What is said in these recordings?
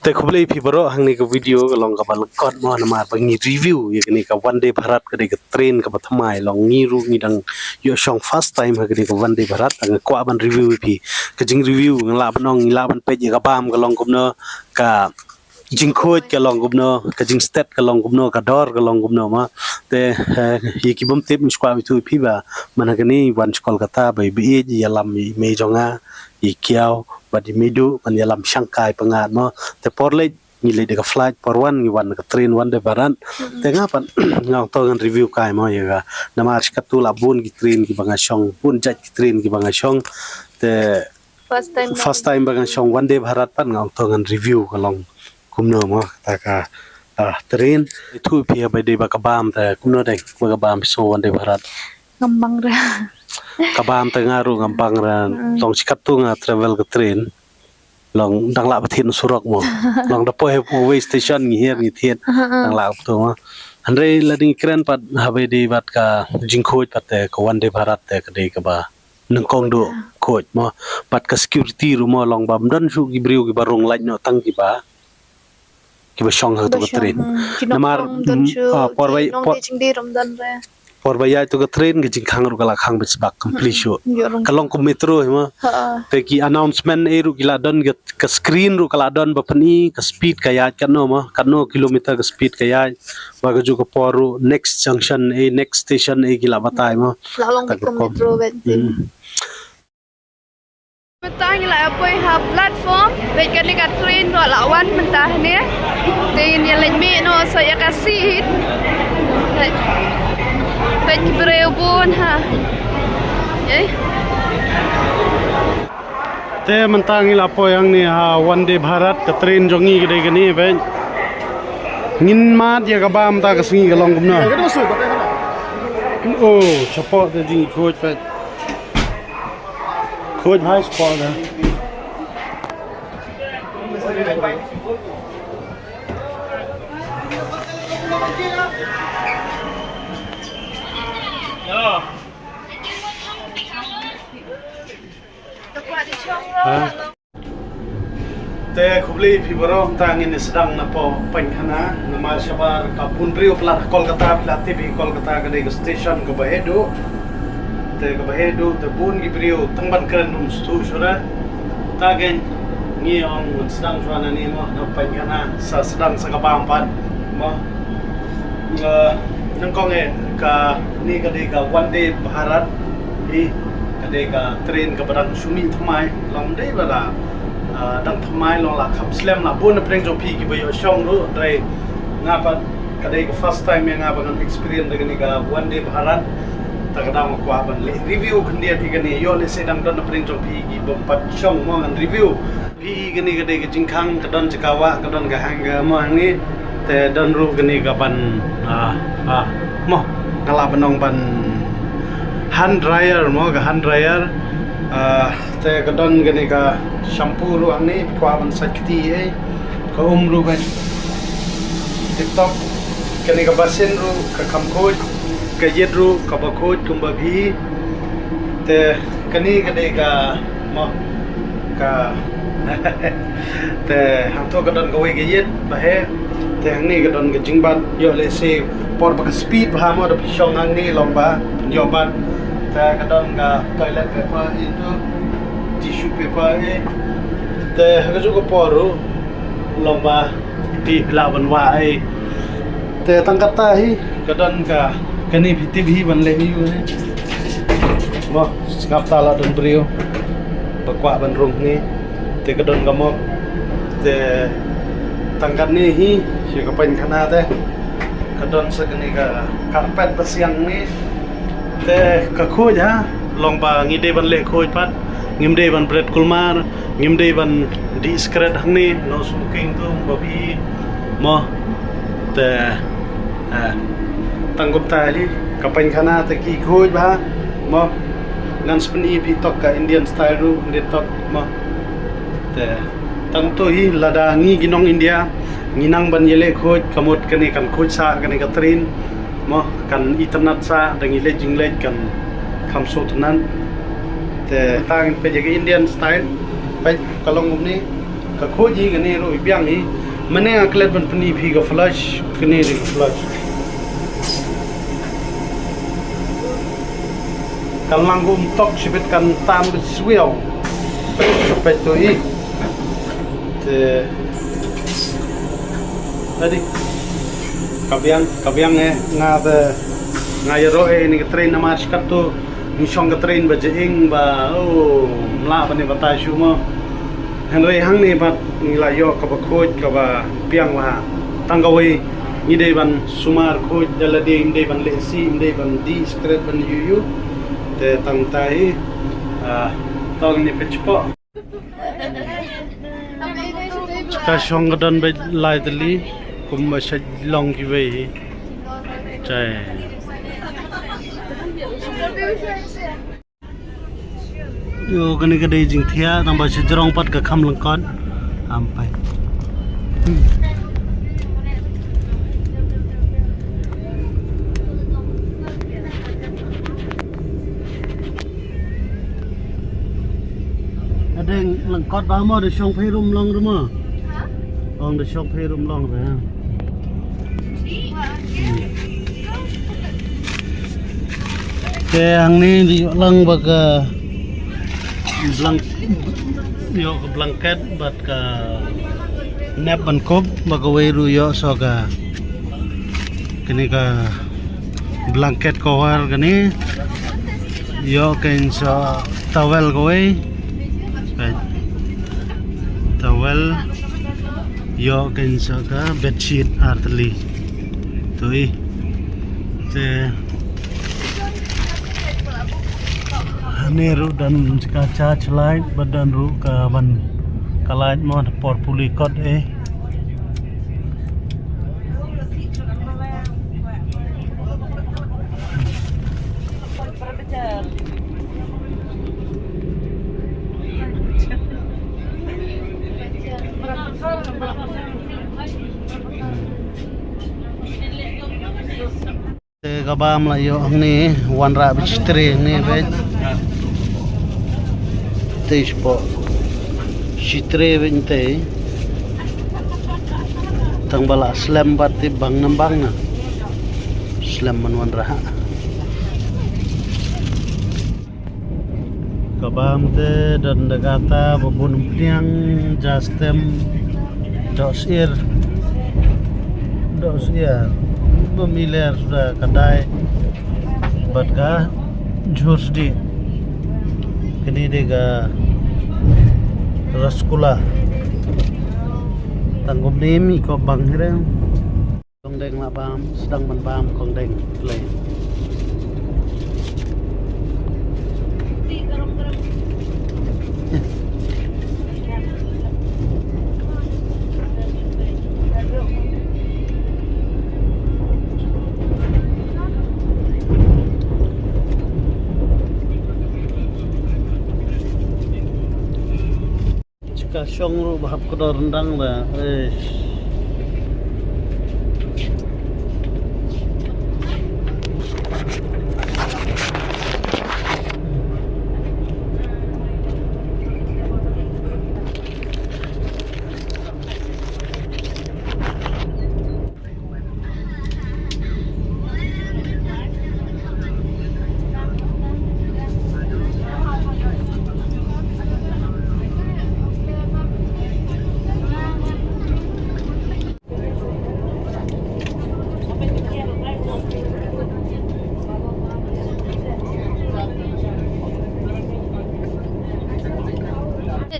แต่คุบเลยพี่บรอหังนี้ก็วิดีโอก็ลองกับบัลกอดมอนมาบางนี้รีวิวอย่างนี้กับวันเดย์บารัตก็ได้กับเทรนกับทำไมลองงี้รู้งี้ดังยอช่อง first time ก็ได้กับวันเดย์บารัตอังกว่าบันรีวิวพี่ก็จริงรีวิวงันลาบันน้องลาบันเป็ดอย่างกับบ้ามก็ลองกับเนาะกับจริงโคตรก็ลองกับเนาะกับจริงสเตตก็ลองกับเนาะกับดอร์ก็ลองกับเนาะมาแต่ยี่กี่บัมเต็มสกว่าวิธีพี่ว่ามันก็นี่วันสกอลกาตาไปบีเอยี่ลำไม่จงอ่ะยี่เกี่ยวบัดนี้ไม่ดูมันยาลำช่างกายปังงานมาแต่พอเลยนี่เลยเด็กฟลายพอวันนี่วันก็เทรนวันเดบารันแต่งั้นปันงานตัวกันรีวิวกายมาอย่างก็น้ำอาร์สกัตุลาบุนกิเทรนกี่บางช่องบุนจัดกิเทรนกี่บางช่องแต่ first time บางช่องวันเดบารันปันงานตัวกันรีวิวก็ลองคุมเนื้อมาแต่ก็เทรนทุกพี่ไปได้บักบามแต่คุมเนื้อได้บักบามโซวันเดบารันngembang dah kabam tengah ru ngambang ran long sikat tu nga travel ke train long dang la pathin surak mo long da poe way station ngi her ngi thiet dang la tu ma andre lading kren pat habe di bat ka jingkhoj pat te ko wande bharat te ka dei ka ba nang kong do khoj mo pat ka security ru mo long bam dan su gi briu gi barong laj no tang ki ba shong ha to ka train namar por vai por bayai tu ke train ke jingkhang ru kala khang besbak complete show kalong ko metro hima te ki announcement e ru kila don ke screen ru kala don bapani ke speed kaya kano ma kano kilometer ke speed kaya baga ju ko poru next junction next station kila batai ma lalong ko metro bet Betang lại ở quay hợp platform về cái này cái train rồi lão ăn mình ta này thì nhà lên mi nó sẽ cái seatเป็นเปลวบุญฮะแต่มันตั้งอีหลาปอยอังนี่ฮะวันเดบารัตกับเทรนจงงี้ก็ได้กันนี่เป็นงินมาดยากบ้ามตากระสีกันลองกุมนะโอ้เฉพาะแต่จริงโคตรเป็นโคตรไฮสปอร์ตนะแต่คุบลีพี่บรอทางอินสดังนะพอเป็นขนาดนมาชบาร์กับปุนปริโอพลาโคลกาตาพลาทีบีโคลกาตาก็ได้ก็สเตชันก็ไปเฮดูแต่ก็ไปเฮดูแต่ปุนกิปริโอทั้งบันเครนนุ่มสตูชัวร์ตาเกนงี้องสดังชวนนี่มั้งนับเป็นขนาดสดังสักบางปันมั้งนั่งกองกับนี่ก็ได้กับวันเดย์บารัตอีก็ได้กับเทรนกับบังชุนีทำไมลองได้เวลาดังทำไมลองหลักคำสแลมหลักบุญเพลงจงพีกี่ใบช่องรู้ได้งาปัดก็ได้กับ first time ยังงาปัดกัน experience denganนี่กับวันเดย์บารัตแต่ก็ได้มาว่าบันเลยรีวิวคนเดียวที่กันนี่ย้อนเลยเสดังดันเพลงจงพีกี่บำบัดช่องมองกันรีวิวพีกันนี่ก็ได้กับจิงคังก็ดันจะกาวะก็ดันกับฮังกับมองนี่แต่ดันรู้กันนี่กับบันมองกลาบันน้องบัน hand dryer มองกับ hand dryerแต่ก็ดันกันนี่กับแชมพูรู้อันนี้กว่าบันสักทีก็รู้กันติ๊กต็อกกันนี่กับบัสเซนรู้กับคำโค้ดกับเย็ดรู้กับบะโค้ดกุมบะพีแต่กันนี่กันนี่กับมองกับแต่หางตัวก็ดันกับเวกเย็ดบะเฮแต่หางนี้ก็ดันกับจิงบัดเยอะเลยสิพอบักสปีดพามาดับช่องหางนี้ลองบะยอบัดแต่ก็ดันกับ toilet paper itu tissue paperแต่ก็juga poru lomba di lawan waeแต่ตั้งกตาhi kadon ka kani TV ban le hiu ni mo ngap tala don brio bakwa ban rung niแต่kadon ka moแต่tangkat ni hi si ka pen khana te kadon sa kani ka karpet pasiang niแต่ka khoj ha lomba ngide ban le khoj pat ngimde ban bread kulmar ngimde ban di skred hangni no smoking tu babi mo te tanggup tali kapan khana te ki khoj ba mo ngan spani pi tok ka Indian style ru de tok mo te tang to hi lada ngi ginong India nginang ban yele khoj kamot kani kan khoj sa kani katrin mo kan internet sa dangi le jingle kan khamso tunanแต่ต่างเป็นอย่างอินเดียนสไตล์ไปกะลงมุมนี้ ka khoji gani ro biang ni mane aklet ban pani phi ga flush kani ri flush kalang gum tok sibit kan tam bi swell sampai tu i te tadi kabiang nga ro ni train na mas kat tu ni song ka train ba jing ba oh mla ba ni batai shu mo Henry hang ni bat ngila yo ka ba khoj ka ba piang wa tanggawi ni dei ban sumar khoj dala de inde ban le si inde ban di secret ban yu te tang tai tong ni pechpo ka shong dan ba lai dali kum ba sha long ki wei chai yo gani gade jing thia tambah sejrong pat ka kham langkon ampai adeng langkot ba mo de shong phai rum long mo ong de shong phai rum long ra ke ang ni di lang baga yo blanket bat ka nap ban kop bagawai ru yo so ka kini ka blanket cover kani yo ken so towel goi towel yo ken so ka bedsheet artli toi te Neru dan kaca celai badan ru ke ban kalait mo por pulikot kabam la yo ni wanra bistri ni be Tispo Sitre binte tang bala slam bati bang nambang na slam manwan raha kabam te dan degata babun piang jastem dosir pemilir sudah kedai batka jurdi kini dega raskula tanggum nemi ko bang hireng kong deng la bam sedang man bam kong deng play Kasyong ru bahap kedor rendang dah.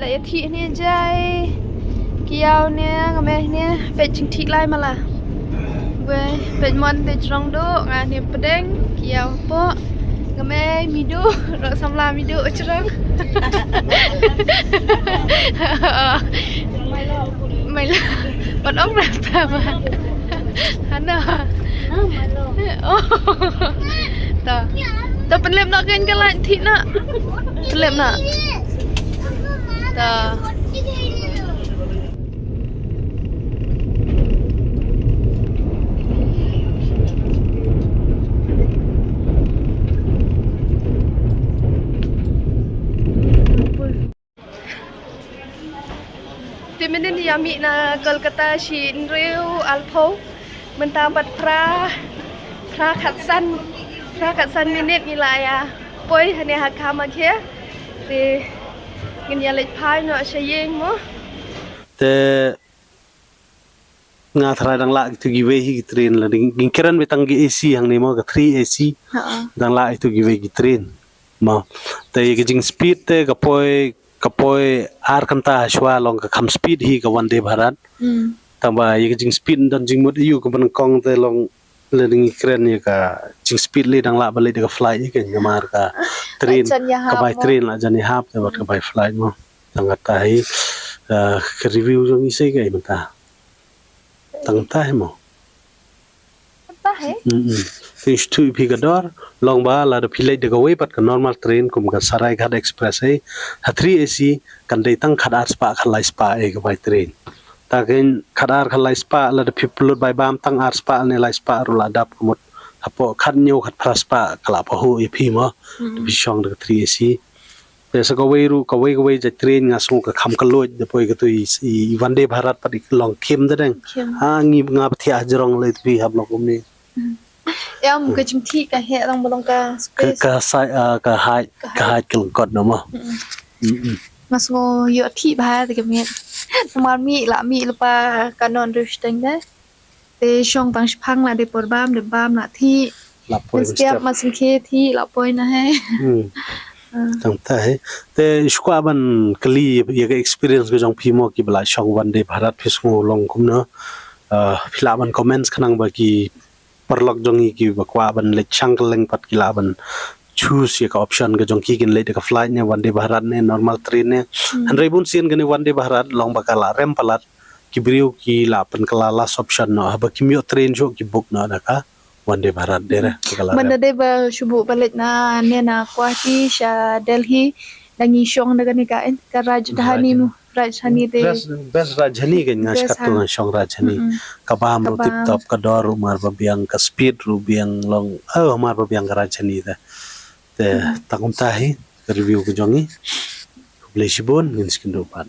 Lại thị nè trai kiao nè ngame nèเป็ดจิงทิไล่มาละเว้ยเป็ดมันเป็ดรองดูงานเนี่ยประเด็นเกี่ยวปะngame midu rok samla midu cerang mày là bọn ông làm sao mà hắn à ta ta penlem nak kan kalah thị nak penlem nak ta kami na Kolkata Shin Riu Alpo mendapat pra khatsan minit nilai ya poi hanya hakama kia di ngin lek pai no sayeng mo te nga thara dang la itu giwe hi train la ding kiran betang gi AC hang ni mo ga 3 AC dang la itu giwe gi train ma te gi jing speed te ga poi ar kanta shwa long ka kham speed hi ga Vande Bharat tamba gi jing speed dan jing mut yu ko ban kong te long le ding kiran ni ka jing speed le dang la ba le ga flight hi ga mar ka train ka bai train la jani hap te ka bai flight mo tang ta hi ke review jong isai ga imta tang ta mo fish tu pigador long ba la de pilai de gawe pat ka normal train kum ka Sarai Ghat Express hai ha 3 AC kan dei tang khadar spa khalai spa e ga bai train ta gen khadar khalai spa la de people bai bam tang ar spa ne lai spa ru la dap kumut hapo khat nyu khat phra spa kala pa hu e phi mo bi shong de 3 AC te sa gawe ru gawe ja train nga su ka kham ka loj de poi ka tu i Vande Bharat pat long khem de deng ha ngi nga pa thia jrong le tu hab lo kum ni em cái chim thi cả hệ long bolong ka space ka sai ka hai kelong kot no mo mas ngo yo thi ba de cái miệng mà mi lupa kanon rusteng đấy te shong bang phang la de por bam la thi la poi step ma sin khe thi la poi na hai tang ta hai te skwa ban kali ye ga experience go jong phimo ki bla shong Vande Bharat phis ngo long kum no phila ban comments khanang ba ki perlok jongi ki bakwa ban le changkeleng pat kila ban choose ye ka option ga jong ki kin le ka flight ne Vande Bharat ne normal train ne hanrei bun sin gani Vande Bharat long bakala rem palat ki briu ki la pan kala last option no ba ki myo train jo ki book na ka Vande Bharat dere kala banda de ba shubu balik na ne na kwati sha Delhi dangi shong daga ni ka en ka Rajdhani mu Rajdhani de best Rajdhani ga nga skat tu shong Rajdhani ka bam ru tip top ka dor umar ba biang ka speed ru biang long umar ba biang ka Rajdhani da te takum tahi review ko jongi blesibon ngin skin do pan